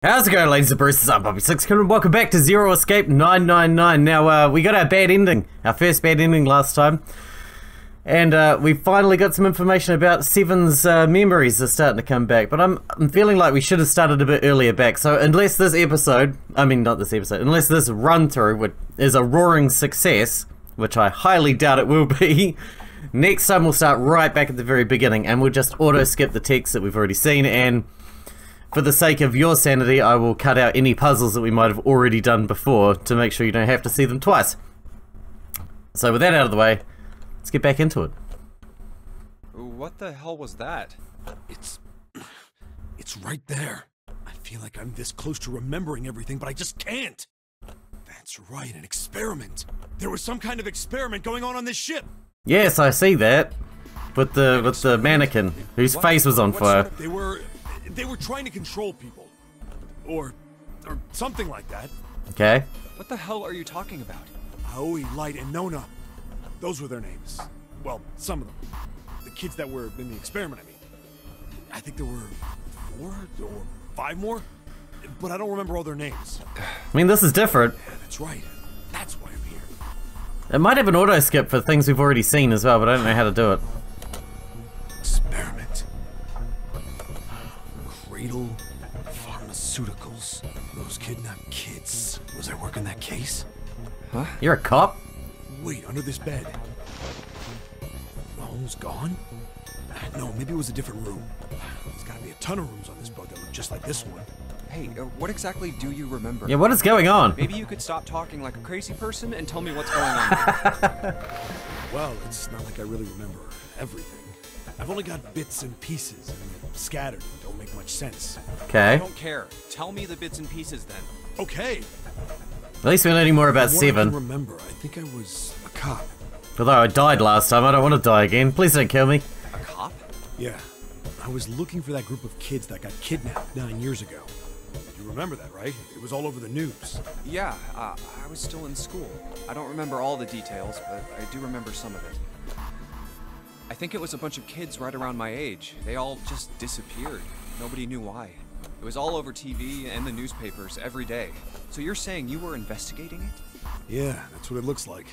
How's it going, ladies and bruises? I'm Bobby Sixkilla and welcome back to Zero Escape 999. Now, we got our bad ending, our first bad ending last time. And we finally got some information about Seven's memories are starting to come back. But I'm feeling like we should have started a bit earlier back. So unless this episode, not this episode, unless this run-through is a roaring success, which I highly doubt it will be, next time we'll start right back at the very beginning and we'll just auto-skip the text that we've already seen, and for the sake of your sanity, I will cut out any puzzles that we might have already done before to make sure you don't have to see them twice. So with that out of the way, let's get back into it. What the hell was that? It's right there. I feel like I'm this close to remembering everything, but I just can't. That's right, an experiment. There was some kind of experiment going on this ship. Yes, I see that. With the mannequin whose face was on fire. They were trying to control people. Or something like that. Okay. What the hell are you talking about? Aoi, Light, and Nona. Those were their names. Well, some of them. The kids that were in the experiment, I mean. I think there were 4 or 5 more, but I don't remember all their names. I mean, this is different. Yeah, that's right. That's why I'm here. It might have an auto skip for things we've already seen as well, but I don't know how to do it. Experiment. Cradle Pharmaceuticals. Those kidnapped kids. Was I working that case? Huh? You're a cop? Wait, under this bed. The home's gone? No, maybe it was a different room. There's gotta be a ton of rooms on this boat that look just like this one. Hey, what exactly do you remember? Yeah, what is going on? Maybe you could stop talking like a crazy person and tell me what's going on. Well, it's not like I really remember everything. I've only got bits and pieces, and they're scattered and don't make much sense. Okay. I don't care. Tell me the bits and pieces then. Okay. At least we're learning more about From what I Seven. can remember, I think I was a cop. Although I died last time, I don't want to die again. Please don't kill me. A cop? Yeah. I was looking for that group of kids that got kidnapped 9 years ago. You remember that, right? It was all over the news. Yeah, I was still in school. I don't remember all the details, but I do remember some of it. I think it was a bunch of kids right around my age. They all just disappeared. Nobody knew why. It was all over TV and the newspapers every day. So you're saying you were investigating it? Yeah, that's what it looks like.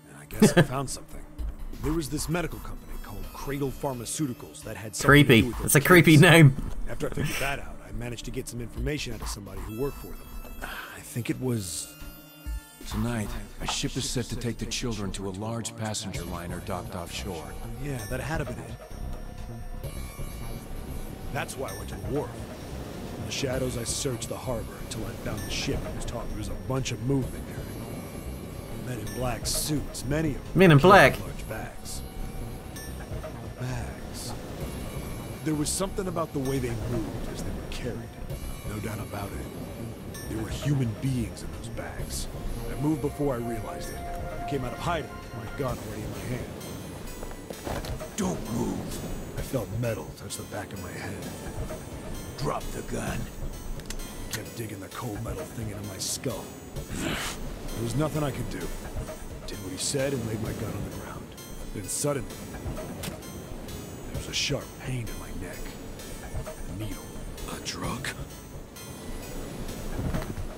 And I guess I found something. There was this medical company called Cradle Pharmaceuticals that had something to Creepy. do with those It's a kids. creepy name. After I figured that out, I managed to get some information out of somebody who worked for them. I think it was... Tonight, a ship is set to take the children to a large passenger liner docked offshore. Yeah, that had to be it. That's why I went to the wharf. In the shadows, I searched the harbor until I found the ship and was taught there was a bunch of movement there. Men in black suits, many of them. Men in black? carrying large bags. Bags. There was something about the way they moved as they were carried. No doubt about it. There were human beings in those bags. I moved before I realized it. I came out of hiding with my gun already in my hand. Don't move. I felt metal touch the back of my head. Drop the gun. Kept digging the cold metal thing into my skull. There was nothing I could do. Did what he said and laid my gun on the ground. Then suddenly, there was a sharp pain in my neck. A needle. A drug?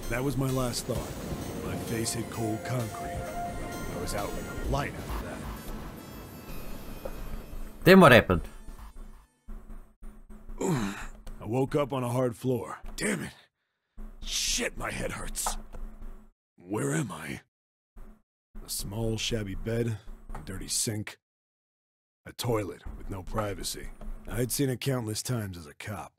That was my last thought. My face hit cold concrete. I was out like a light after that. Then what happened? I woke up on a hard floor. Damn it. Shit, my head hurts. Where am I? A small, shabby bed, a dirty sink, a toilet with no privacy. I'd seen it countless times as a cop.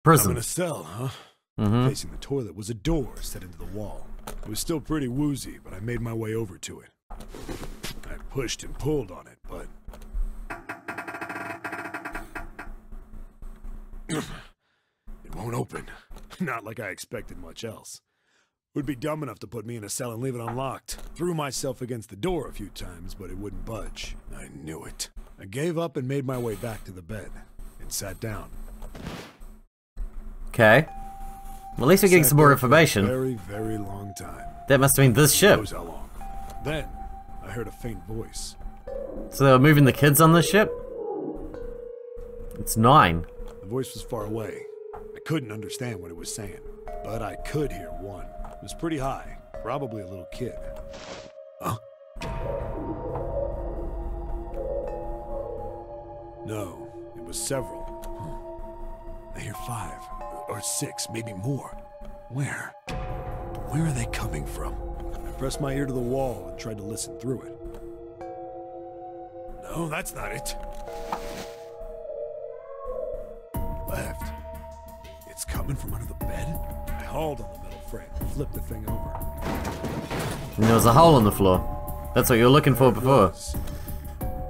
Prison. I'm in a cell, huh? Mm-hmm. Facing the toilet was a door set into the wall. It was still pretty woozy, but I made my way over to it. I pushed and pulled on it, but... it won't open. Not like I expected much else. It would be dumb enough to put me in a cell and leave it unlocked. Threw myself against the door a few times, but it wouldn't budge. I knew it. I gave up and made my way back to the bed, and sat down. Okay. Well, at least we're getting some more information. Very, very long time. That must mean this Who ship. knows how long. Then, I heard a faint voice. So they were moving the kids on this ship? It's 9. The voice was far away. I couldn't understand what it was saying. but I could hear one. It was pretty high, probably a little kid. Huh? No, it was several. I hear 5, or 6, maybe more. Where? Where are they coming from? I pressed my ear to the wall and tried to listen through it. No, that's not it. Left. It's coming from under the bed? I hauled on the metal frame and flipped the thing over. And there was a hole in the floor. That's what you were looking for before.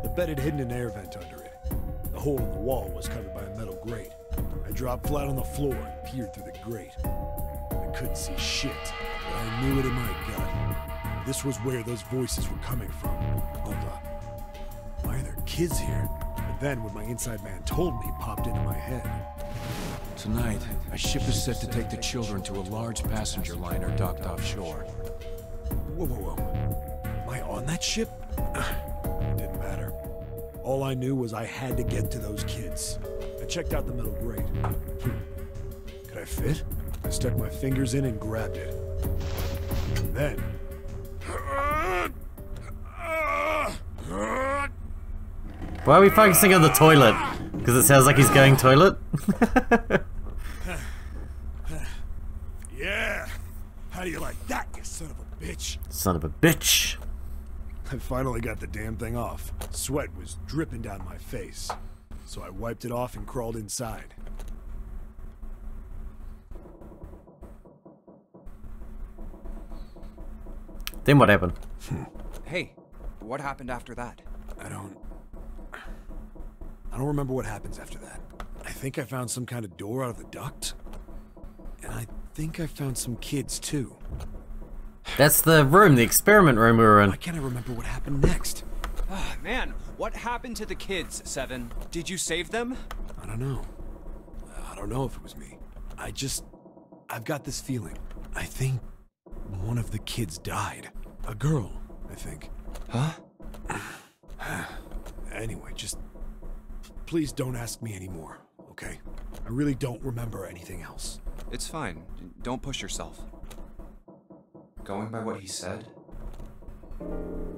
The bed had hidden an air vent under it. The hole in the wall was covered by a metal grate. I dropped flat on the floor and peered through the grate. I couldn't see shit, but I knew it in my gut. This was where those voices were coming from. Hold on. Why are there kids here? But then what my inside man told me popped into my head. Tonight, a ship is set to take the children to a large passenger liner docked offshore. Whoa, whoa, whoa. Am I on that ship? It didn't matter. All I knew was I had to get to those kids. I checked out the metal grate. Could I fit? I stuck my fingers in and grabbed it. And then... Why are we focusing on the toilet? Because it sounds like he's going toilet? Yeah! How do you like that, you son of a bitch? Son of a bitch. I finally got the damn thing off. Sweat was dripping down my face. So I wiped it off and crawled inside. Then what happened? Hey, what happened after that? I don't remember what happens after that. I think I found some kind of door out of the duct. And I think I found some kids too. That's the room, the experiment room we were in. Why can't I remember what happened next? Oh, man, what happened to the kids, Seven? Did you save them? I don't know. I don't know if it was me. I've got this feeling. I think one of the kids died. A girl, I think. Huh? Anyway, just please don't ask me anymore, okay? I really don't remember anything else. It's fine. Don't push yourself. Going by what he said,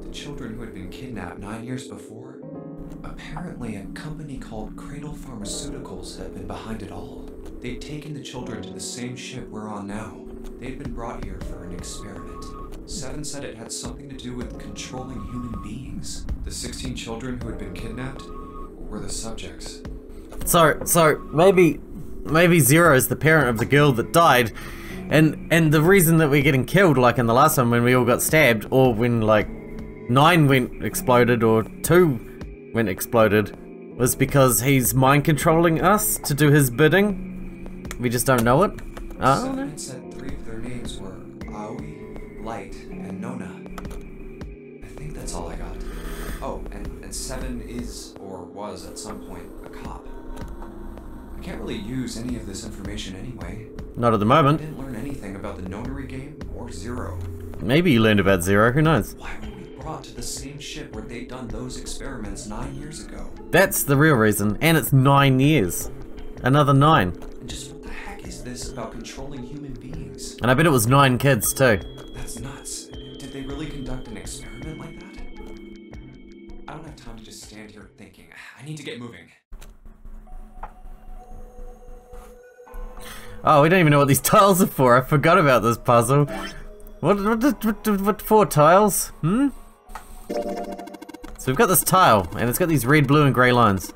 the children who had been kidnapped 9 years before, apparently a company called Cradle Pharmaceuticals had been behind it all. They'd taken the children to the same ship we're on now. They'd been brought here for an experiment. Seven said it had something to do with controlling human beings. The 16 children who had been kidnapped were the subjects. So maybe Zero is the parent of the girl that died, and the reason that we're getting killed, like in the last one when we all got stabbed, or when like 9 went exploded or 2 went exploded, was because he's mind controlling us to do his bidding. We just don't know it. Seven had said 3 of their names were Aoi, Light, and Nona. I think that's all I got. Oh, and 7 is, or was at some point, a cop. I can't really use any of this information anyway. Not at the I moment. didn't learn anything about the Nonary Game or Zero. Maybe you learned about Zero, who knows? Why were we brought to the same ship where they'd done those experiments 9 years ago? That's the real reason, and it's 9 years. Another 9. And just what the heck is this about controlling human beings? And I bet it was 9 kids too. That's nuts. Did they really conduct an experiment like that? I don't have time to just stand here thinking. I need to get moving. Oh, we don't even know what these tiles are for. I forgot about this puzzle. What 4 tiles? So we've got this tile, and it's got these red, blue, and grey lines.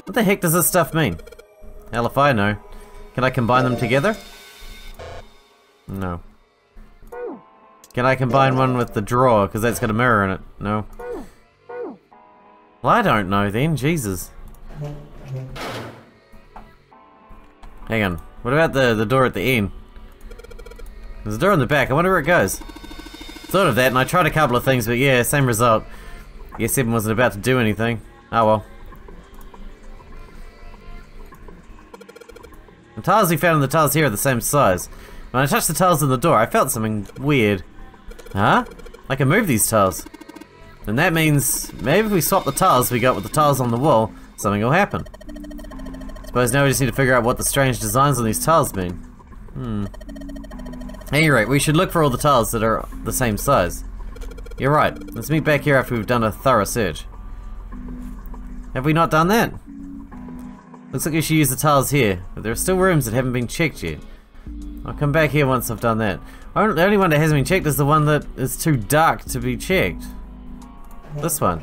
What the heck does this stuff mean? Hell if I know. Can I combine them together? No. Can I combine one with the drawer, because that's got a mirror in it? No. Well, I don't know then, Jesus. Hang on. What about the door at the end? There's a door in the back. I wonder where it goes. Thought of that, and I tried a couple of things, but yeah, same result. Guess 7 wasn't about to do anything. Oh well. The tiles we found in the tiles here are the same size. When I touched the tiles in the door, I felt something weird. Huh? I can move these tiles. And that means, maybe if we swap the tiles we got with the tiles on the wall, something will happen. Suppose now we just need to figure out what the strange designs on these tiles mean. At any rate, we should look for all the tiles that are the same size. You're right. Let's meet back here after we've done a thorough search. Have we not done that? Looks like we should use the tiles here, but there are still rooms that haven't been checked yet. I'll come back here once I've done that. The only one that hasn't been checked is the one that is too dark to be checked. This one.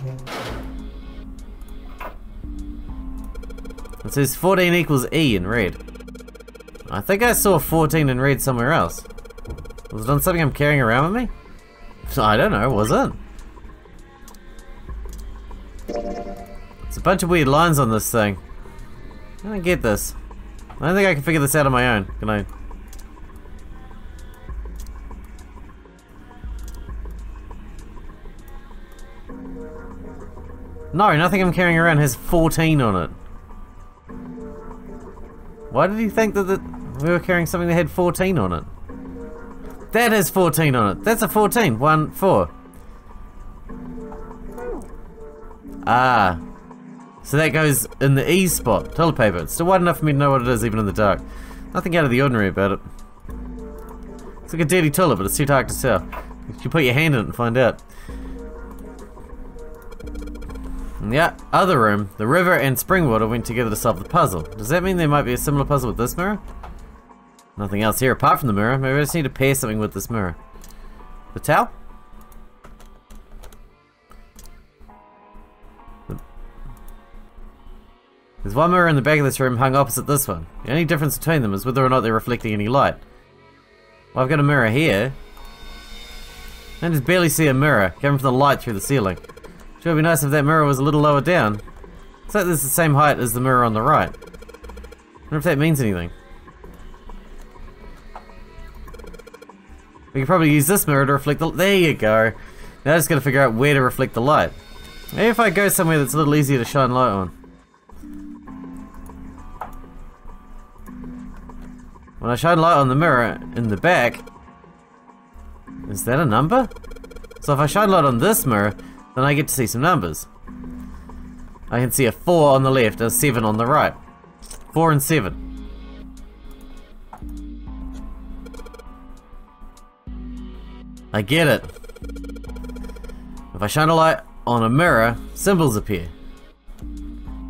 It says 14 equals E in red. I think I saw 14 in red somewhere else. Was it on something I'm carrying around with me? I don't know, was it? It's a bunch of weird lines on this thing. I don't get this. I don't think I can figure this out on my own. Can I? No, nothing I'm carrying around has 14 on it. Why did you think that we were carrying something that had 14 on it? That has 14 on it. That's a 14. 1, 4. Ah. So that goes in the E spot. Toilet paper. It's still wide enough for me to know what it is, even in the dark. Nothing out of the ordinary about it. It's like a dirty toilet, but it's too dark to tell. You can put your hand in it and find out. In the other room, the river and spring water went together to solve the puzzle. Does that mean there might be a similar puzzle with this mirror? Nothing else here apart from the mirror. Maybe I just need to pair something with this mirror. The towel? There's one mirror in the back of this room hung opposite this one. The only difference between them is whether or not they're reflecting any light. Well, I've got a mirror here. I can just barely see a mirror coming from the light through the ceiling. Sure, it'd be nice if that mirror was a little lower down. Looks like it's the same height as the mirror on the right. Wonder if that means anything. We could probably use this mirror to reflect the... There you go. Now I just gotta figure out where to reflect the light. Maybe if I go somewhere that's a little easier to shine light on. When I shine light on the mirror in the back... Is that a number? So if I shine light on this mirror, then I get to see some numbers. I can see a 4 on the left and a 7 on the right. 4 and 7. I get it. If I shine a light on a mirror, symbols appear.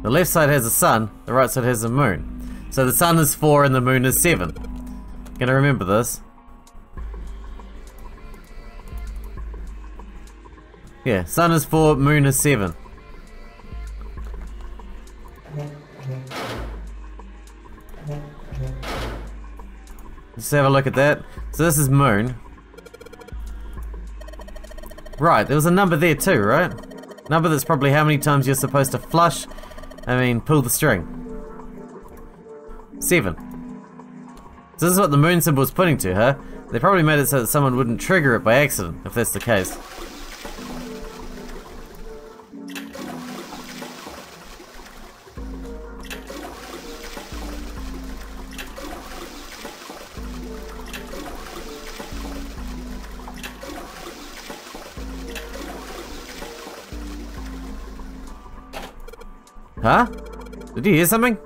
The left side has a sun, the right side has a moon. So the sun is 4 and the moon is 7. Gonna remember this. Yeah, sun is 4, moon is 7. Let's have a look at that. So this is moon. Right, there was a number there too, right? Number that's probably how many times you're supposed to pull the string. 7. So this is what the moon symbol is pointing to, huh? They probably made it so that someone wouldn't trigger it by accident, if that's the case. Huh? Did you hear something?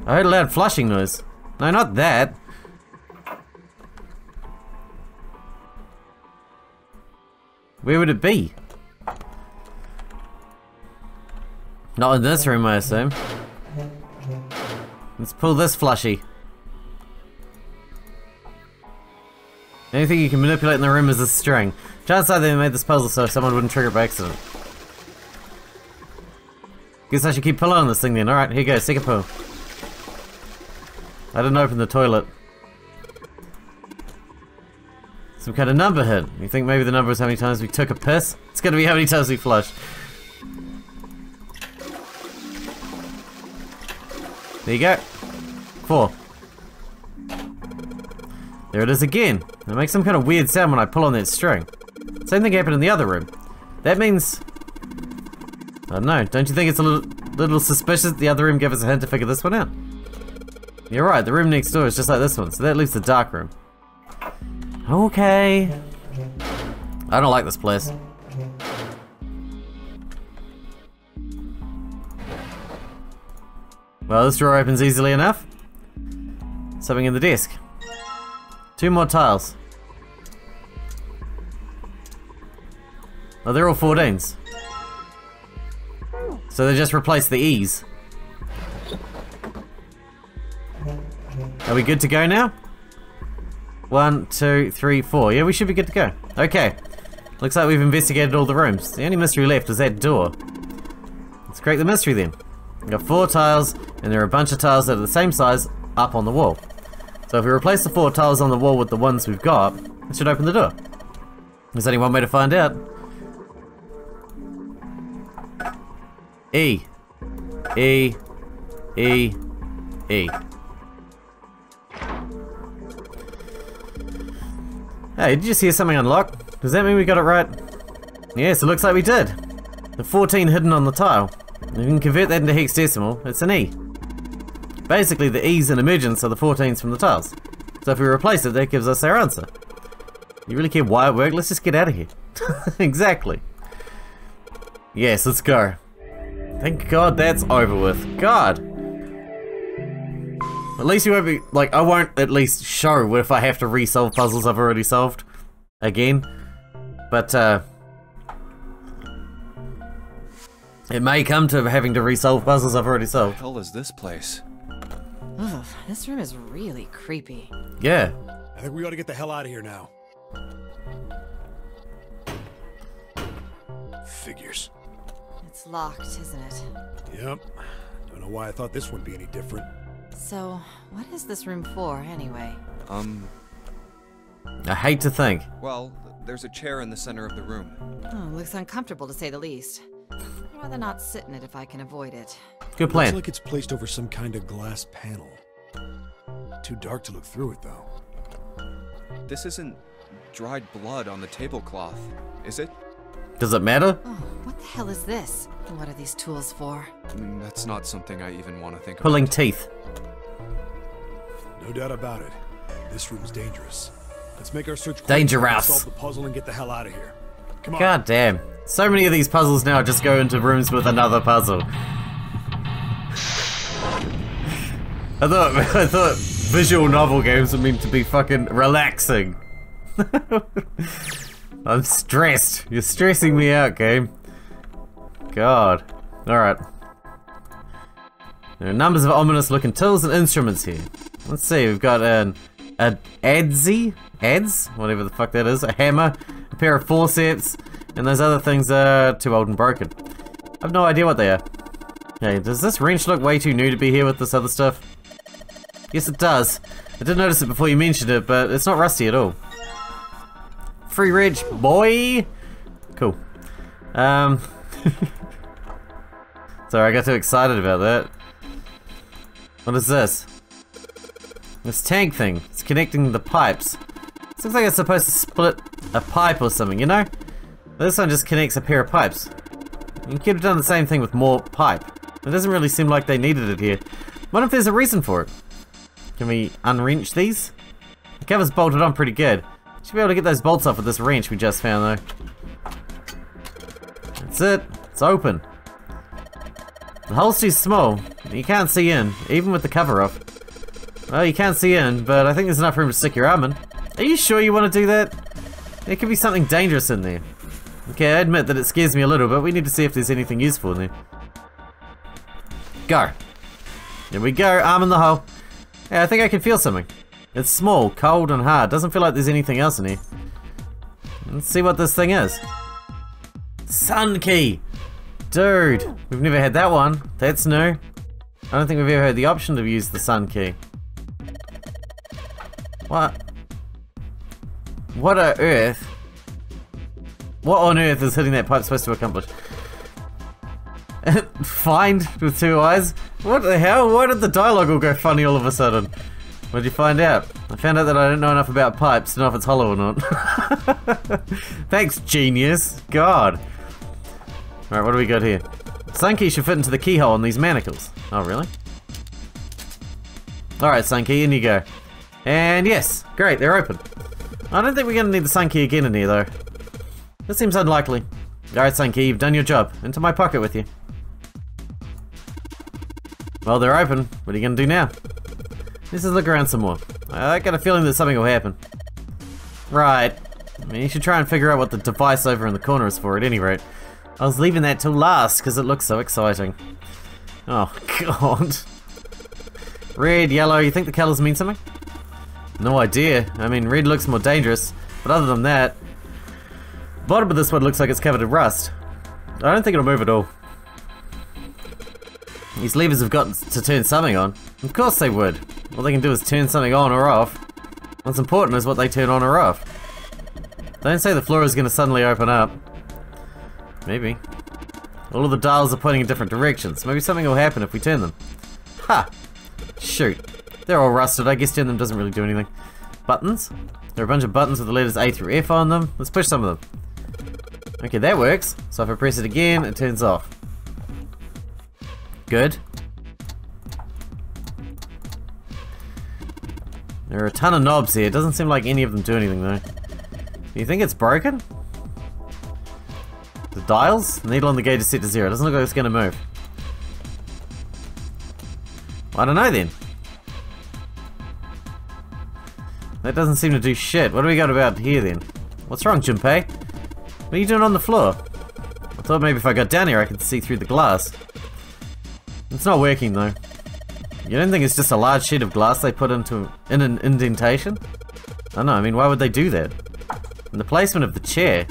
I heard a loud flushing noise. No, not that. Where would it be? Not in this room, I assume. Let's pull this flushy. The only thing you can manipulate in the room is a string. Chances are they made this puzzle so someone wouldn't trigger it by accident. Guess I should keep pulling on this thing then. Alright, here you go, second pull. I didn't open the toilet. Some kind of number hit. You think maybe the number is how many times we took a piss? It's gonna be how many times we flushed. There you go. 4. There it is again. It makes some kind of weird sound when I pull on that string. Same thing happened in the other room. That means... I don't know, don't you think it's a little suspicious that the other room gave us a hint to figure this one out? You're right, the room next door is just like this one, so that leaves the dark room. Okay. I don't like this place. Well, this drawer opens easily enough. Something in the desk. 2 more tiles. Oh, they're all 14s. So they just replaced the E's. Are we good to go now? 1, 2, 3, 4. Yeah, we should be good to go. Okay. Looks like we've investigated all the rooms. The only mystery left is that door. Let's crack the mystery then. We've got 4 tiles, and there are a bunch of tiles that are the same size up on the wall. So if we replace the 4 tiles on the wall with the ones we've got, it should open the door. There's only one way to find out. E. E. E. E. Hey, did you just hear something unlock? Does that mean we got it right? Yes, it looks like we did. The 14 hidden on the tile. If you can convert that into hexadecimal, it's an E. Basically, the E's in emergence are the 14s from the tiles. So if we replace it, that gives us our answer. You really care why it worked? Let's just get out of here. Exactly. Yes, let's go. Thank God that's over with. God. At least you won't be, like, I won't at least show if I have to re-solve puzzles I've already solved. Again. But, it may come to having to re-solve puzzles I've already solved. What the hell is this place? Ugh, this room is really creepy. Yeah. I think we ought to get the hell out of here now. Figures. It's locked, isn't it? Yep. Don't know why I thought this wouldn't be any different. So, what is this room for, anyway? I hate to think. Well, there's a chair in the center of the room. Oh, looks uncomfortable to say the least. I'd rather not sit in it if I can avoid it. Good plan. Looks like it's placed over some kind of glass panel. Too dark to look through it, though. This isn't dried blood on the tablecloth, is it? Does it matter? Oh, what the hell is this? What are these tools for? That's not something I even want to think Pulling about. teeth. No doubt about it. This room's dangerous. Let's make our search quick, Dangerous. solve the puzzle and get the hell out of here. Come on. God damn. So many of these puzzles now just go into rooms with another puzzle. I thought visual novel games were meant to be fucking relaxing. I'm stressed. You're stressing me out, game. God. Alright. There are numbers of ominous looking tools and instruments here. Let's see, we've got an ads, whatever the fuck that is, a hammer, a pair of forceps, and those other things are too old and broken. I have no idea what they are. Okay, does this wrench look way too new to be here with this other stuff? Yes, it does. I did notice it before you mentioned it, but it's not rusty at all. Free wrench, boy! Cool. Sorry, I got too excited about that. What is this? This tank thing. It's connecting the pipes. This looks like it's supposed to split a pipe or something, you know? This one just connects a pair of pipes. You could have done the same thing with more pipe. It doesn't really seem like they needed it here. What if there's a reason for it? Can we unwrench these? The cover's bolted on pretty good. Should be able to get those bolts off with this wrench we just found though. That's it. It's open. The hole's too small. You can't see in, even with the cover off. Well, you can't see in, but I think there's enough room to stick your arm in. Are you sure you want to do that? There could be something dangerous in there. Okay, I admit that it scares me a little, but we need to see if there's anything useful in there. Go. Here we go, arm in the hole. Yeah, I think I can feel something. It's small, cold, and hard. Doesn't feel like there's anything else in here. Let's see what this thing is. Sun key! Dude, we've never had that one. That's new. I don't think we've ever had the option to use the sun key. What? What on earth? What on earth is hitting that pipe supposed to accomplish? Find with 2 eyes? What the hell? Why did the dialogue all go funny all of a sudden? What did you find out? I found out that I don't know enough about pipes to know if it's hollow or not. Thanks, genius. God. Alright, what do we got here? Sun key should fit into the keyhole on these manacles. Oh, really? Alright, sun key, in you go. And yes, great, they're open. I don't think we're gonna need the sun key again in here, though. That seems unlikely. Alright, sun key, you've done your job. Into my pocket with you. Well, they're open. What are you gonna do now? Let's just look around some more. I got a feeling that something will happen. Right. I mean, you should try and figure out what the device over in the corner is for at any rate. I was leaving that till last because it looks so exciting. Oh, God. Red, yellow, you think the colours mean something? No idea. I mean, red looks more dangerous, but other than that, the bottom of this one looks like it's covered in rust. I don't think it'll move at all. These levers have got to turn something on. Of course they would. All they can do is turn something on or off. What's important is what they turn on or off. Don't say the floor is going to suddenly open up. Maybe. All of the dials are pointing in different directions. Maybe something will happen if we turn them. Ha! Shoot. They're all rusted. I guess turning them doesn't really do anything. Buttons? There are a bunch of buttons with the letters A through F on them. Let's push some of them. Okay, that works. So if I press it again, it turns off. Good. There are a ton of knobs here. It doesn't seem like any of them do anything though. Do you think it's broken? The dials? The needle on the gauge is set to 0. It doesn't look like it's going to move. I don't know then. That doesn't seem to do shit. What do we got about here then? What's wrong, Junpei? What are you doing on the floor? I thought maybe if I got down here I could see through the glass. It's not working though. You don't think it's just a large sheet of glass they put in an indentation? I don't know, I mean, why would they do that? And the placement of the chair.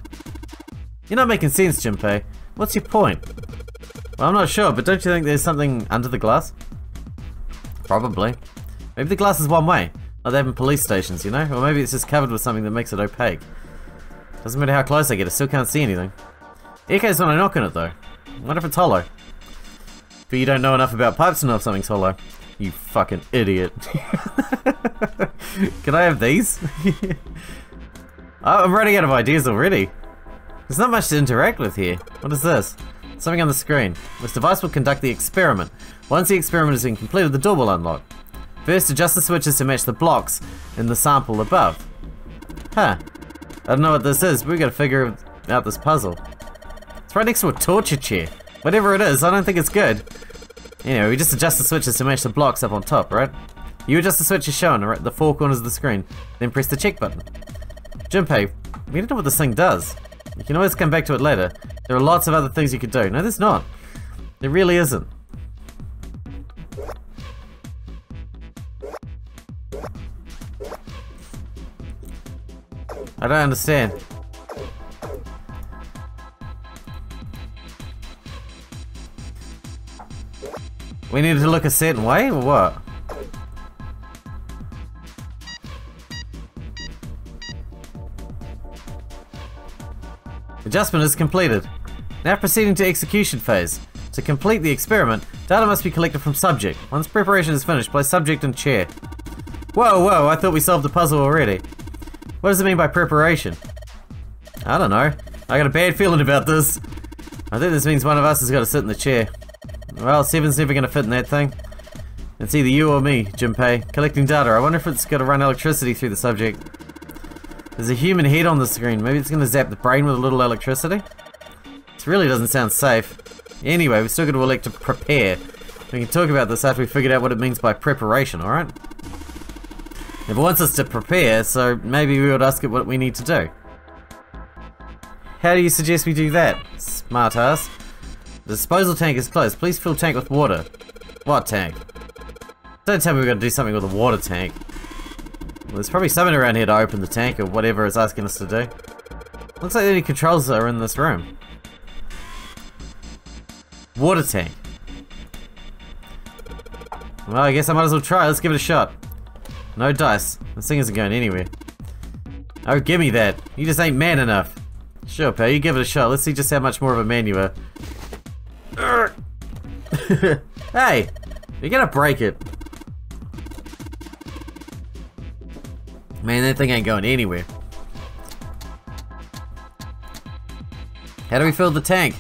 You're not making sense, Junpei. What's your point? Well, I'm not sure, but don't you think there's something under the glass? Probably. Maybe the glass is one way, like they have in police stations, you know? Or maybe it's just covered with something that makes it opaque. Doesn't matter how close I get, I still can't see anything. Echoes when I knock on it though. I wonder if it's hollow. But you don't know enough about pipes to know if something's hollow. You fucking idiot. Can I have these? Oh, I'm running out of ideas already. There's not much to interact with here. What is this? Something on the screen. This device will conduct the experiment. Once the experiment has been completed, the door will unlock. First, adjust the switches to match the blocks in the sample above. Huh. I don't know what this is, but we gotta figure out this puzzle. It's right next to a torture chair. Whatever it is, I don't think it's good. Anyway, we just adjust the switches to match the blocks up on top, right? You adjust the switches shown at the 4 corners of the screen, then press the check button. Junpei, we don't know what this thing does. You can always come back to it later. There are lots of other things you could do. No, there's not. There really isn't. I don't understand. We needed to look a certain way, or what? Adjustment is completed. Now proceeding to execution phase. To complete the experiment, data must be collected from subject. Once preparation is finished, place subject in chair. Whoa, whoa, I thought we solved the puzzle already. What does it mean by preparation? I don't know. I got a bad feeling about this. I think this means one of us has got to sit in the chair. Well, 7's never gonna fit in that thing. It's either you or me, Junpei. Collecting data. I wonder if it's gonna run electricity through the subject. There's a human head on the screen. Maybe it's gonna zap the brain with a little electricity? This really doesn't sound safe. Anyway, we've still got to elect to prepare. We can talk about this after we figured out what it means by preparation, alright? It wants us to prepare, so maybe we would ask it what we need to do. How do you suggest we do that, smart ass? The disposal tank is closed. Please fill tank with water. What tank? Don't tell me we're going to do something with a water tank. Well, there's probably something around here to open the tank or whatever it's asking us to do. Looks like the only controls are in this room. Water tank. Well, I guess I might as well try. Let's give it a shot. No dice. This thing isn't going anywhere. Oh, give me that. You just ain't man enough. Sure, pal, you give it a shot. Let's see just how much more of a man you are. Hey! You're gonna break it. Man, that thing ain't going anywhere. How do we fill the tank?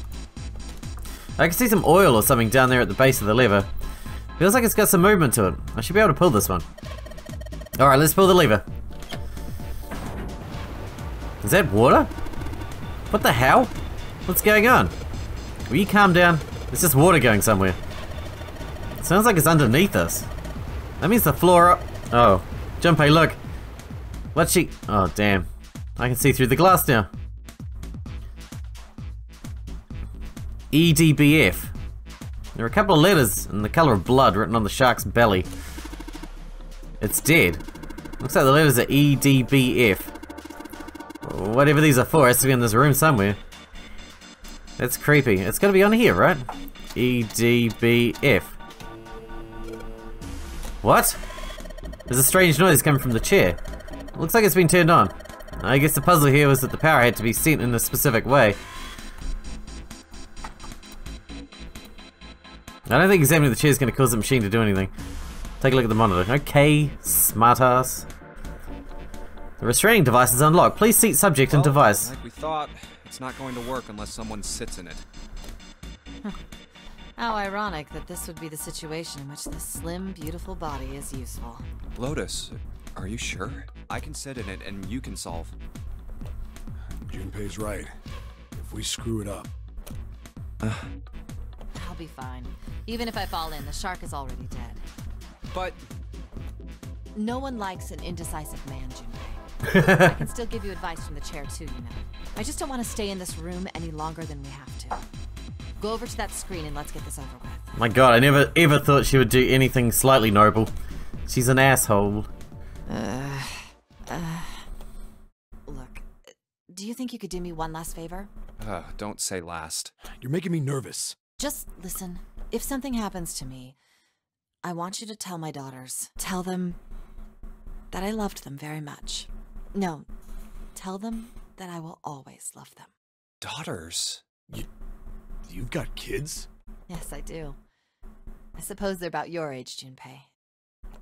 I can see some oil or something down there at the base of the lever. Feels like it's got some movement to it. I should be able to pull this one. Alright, let's pull the lever. Is that water? What the hell? What's going on? Will you calm down? It's just water going somewhere. It sounds like it's underneath us. That means the floor up. Oh. Junpei, look. What's she... Oh, damn. I can see through the glass now. EDBF. There are a couple of letters in the color of blood written on the shark's belly. It's dead. Looks like the letters are EDBF. Whatever these are for, it has to be in this room somewhere. That's creepy. It's gotta be on here, right? EDBF. What? There's a strange noise coming from the chair. Looks like it's been turned on. I guess the puzzle here was that the power had to be sent in a specific way. I don't think examining the chair is going to cause the machine to do anything. Take a look at the monitor. Okay, smartass. The restraining device is unlocked. Please seat subject and device. Like we thought, it's not going to work unless someone sits in it. How ironic that this would be the situation in which this slim, beautiful body is useful. Lotus, are you sure? I can sit in it and you can solve. Junpei's right. If we screw it up... I'll be fine. Even if I fall in, the shark is already dead. But... No one likes an indecisive man, Junpei. I can still give you advice from the chair too, you know. I just don't want to stay in this room any longer than we have to. Go over to that screen and let's get this over with. My god, I never ever thought she would do anything slightly noble. She's an asshole. Look, do you think you could do me one last favor? Don't say last. You're making me nervous. Just listen. If something happens to me, I want you to tell my daughters. Tell them that I loved them very much. No, tell them that I will always love them. Daughters? You've got kids? Yes, I do. I suppose they're about your age, Junpei.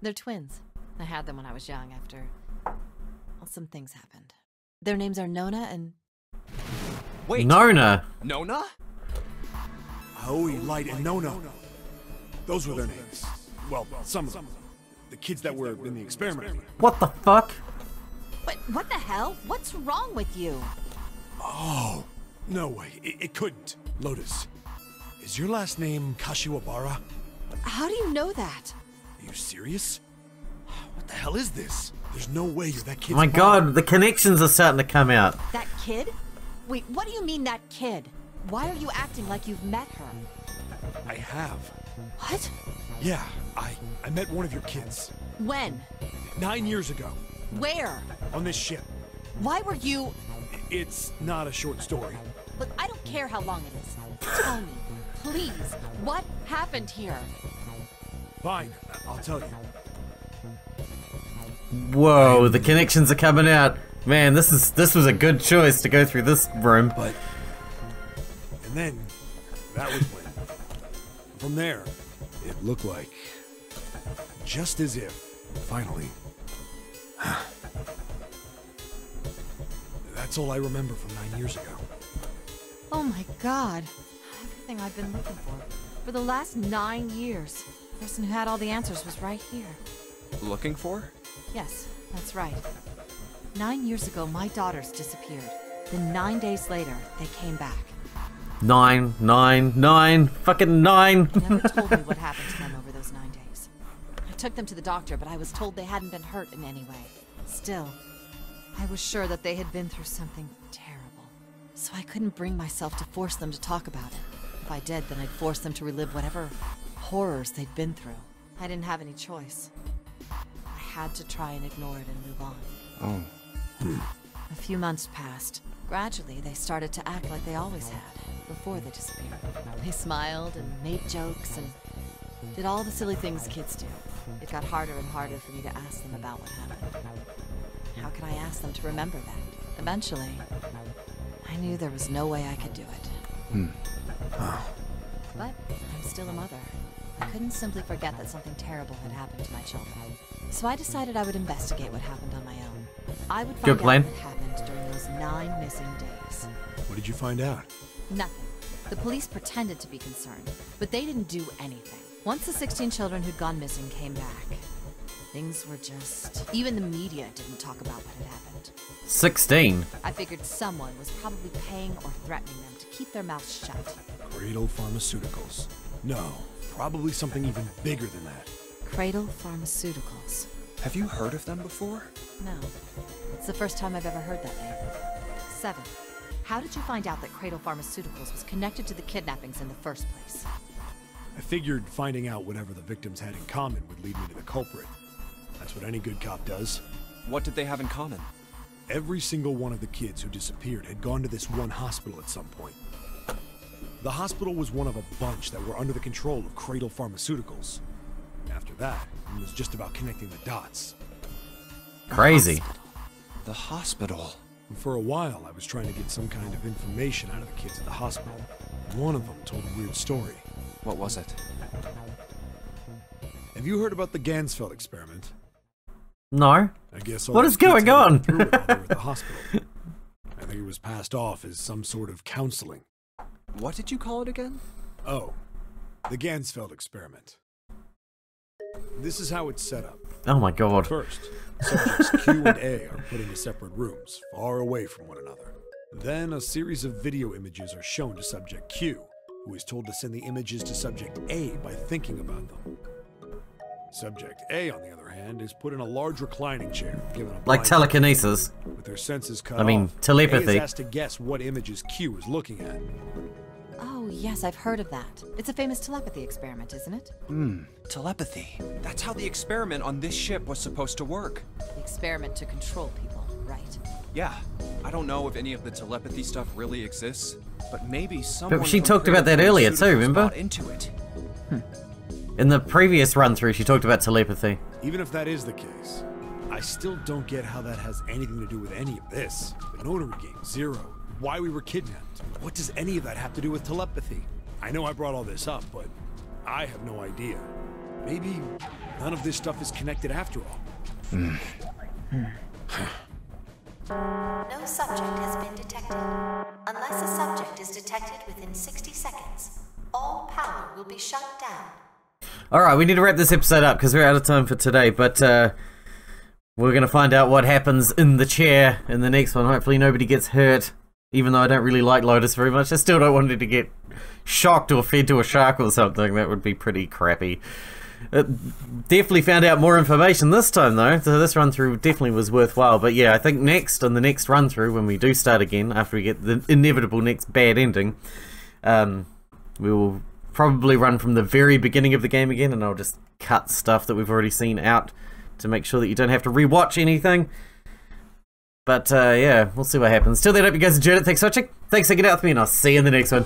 They're twins. I had them when I was young after... well, some things happened. Their names are Nona and... Wait! Nona? Nona? Aoi, Light, and Nona. Those were their names. Well, some of them. The kids that were in the experiment. What the fuck? What the hell? What's wrong with you? Oh, no way. It couldn't. Lotus, is your last name Kashiwabara? How do you know that? Are you serious? What the hell is this? There's no way you're that kid's My mom. god, the connections are starting to come out. That kid? Wait, what do you mean that kid? Why are you acting like you've met her? I have. What? Yeah, I met one of your kids. When? 9 years ago. Where? On this ship. Why were you... It's not a short story. Look, I don't care how long it is. Tell me, please, what happened here? Fine, I'll tell you. Whoa, the connections are coming out. Man, this was a good choice to go through this room. But... and then, that was when. From there, it looked like... just as if, finally... That's all I remember from 9 years ago. Oh my god. Everything I've been looking for the last 9 years. The person who had all the answers was right here. Looking for? Yes, that's right. 9 years ago, my daughters disappeared. Then 9 days later, they came back. 9, 9, 9, fucking 9. Never told me what happened to them over those 9 days. I took them to the doctor, but I was told they hadn't been hurt in any way. Still, I was sure that they had been through something terrible. So I couldn't bring myself to force them to talk about it. If I did, then I'd force them to relive whatever horrors they'd been through. I didn't have any choice. I had to try and ignore it and move on. Oh. A few months passed. Gradually, they started to act like they always had, before they disappeared. They smiled and made jokes and did all the silly things kids do. It got harder and harder for me to ask them about what happened. How could I ask them to remember that? Eventually, I knew there was no way I could do it. But I'm still a mother. I couldn't simply forget that something terrible had happened to my children. So I decided I would investigate what happened on my own. I would find out what happened during those 9 missing days. What did you find out? Nothing. The police pretended to be concerned, but they didn't do anything. Once the 16 children who'd gone missing came back, things were just... even the media didn't talk about what had happened. 16? I figured someone was probably paying or threatening them to keep their mouths shut. Cradle Pharmaceuticals. No, probably something even bigger than that. Cradle Pharmaceuticals. Have you heard of them before? No. It's the first time I've ever heard that name. 7. How did you find out that Cradle Pharmaceuticals was connected to the kidnappings in the first place? I figured finding out whatever the victims had in common would lead me to the culprit. That's what any good cop does. What did they have in common? Every single one of the kids who disappeared had gone to this one hospital at some point. The hospital was one of a bunch that were under the control of Cradle Pharmaceuticals. After that, it was just about connecting the dots. Crazy. The hospital. And for a while, I was trying to get some kind of information out of the kids at the hospital. One of them told a weird story. What was it? Have you heard about the Gansfeld experiment? No. I guess all What the is going kids had on? gone through it while they were at the hospital. I think it was passed off as some sort of counseling. What did you call it again? Oh, the Gansfeld experiment. This is how it's set up. Oh my god. First, subjects Q and A are put into separate rooms, far away from one another. Then a series of video images are shown to subject Q, who is told to send the images to subject A by thinking about them. Subject A, on the other hand, is put in a large reclining chair, given a Like blindfold. telekinesis. With their senses cut I mean, off, telepathy. A is asked to guess what images Q is looking at. Oh, yes, I've heard of that. It's a famous telepathy experiment, isn't it? Telepathy. That's how the experiment on this ship was supposed to work. The experiment to control people, right? Yeah, I don't know if any of the telepathy stuff really exists, but maybe someone she from talked about that Cradle earlier too, Pharmaceuticals remember? bought into it. In the previous run through, she talked about telepathy. Even if that is the case, I still don't get how that has anything to do with any of this. The Nonary Game, Zero, why we were kidnapped. What does any of that have to do with telepathy? I know I brought all this up, but I have no idea. Maybe none of this stuff is connected after all. No subject has been detected. Unless a subject is detected within 60 seconds, all power will be shut down. Alright, we need to wrap this episode up because we're out of time for today, but we're going to find out what happens in the chair in the next one. Hopefully nobody gets hurt, even though I don't really like Lotus very much. I still don't want her to get shocked or fed to a shark or something. That would be pretty crappy. Definitely found out more information this time though, so this run through definitely was worthwhile. But yeah, I think next, on the next run through, when we do start again, after we get the inevitable next bad ending, we will probably run from the very beginning of the game again, and I'll just cut stuff that we've already seen out to make sure that you don't have to rewatch anything. But yeah, we'll see what happens. Till then, I hope you guys enjoyed it. Thanks for watching. Thanks for hanging out with me, and I'll see you in the next one.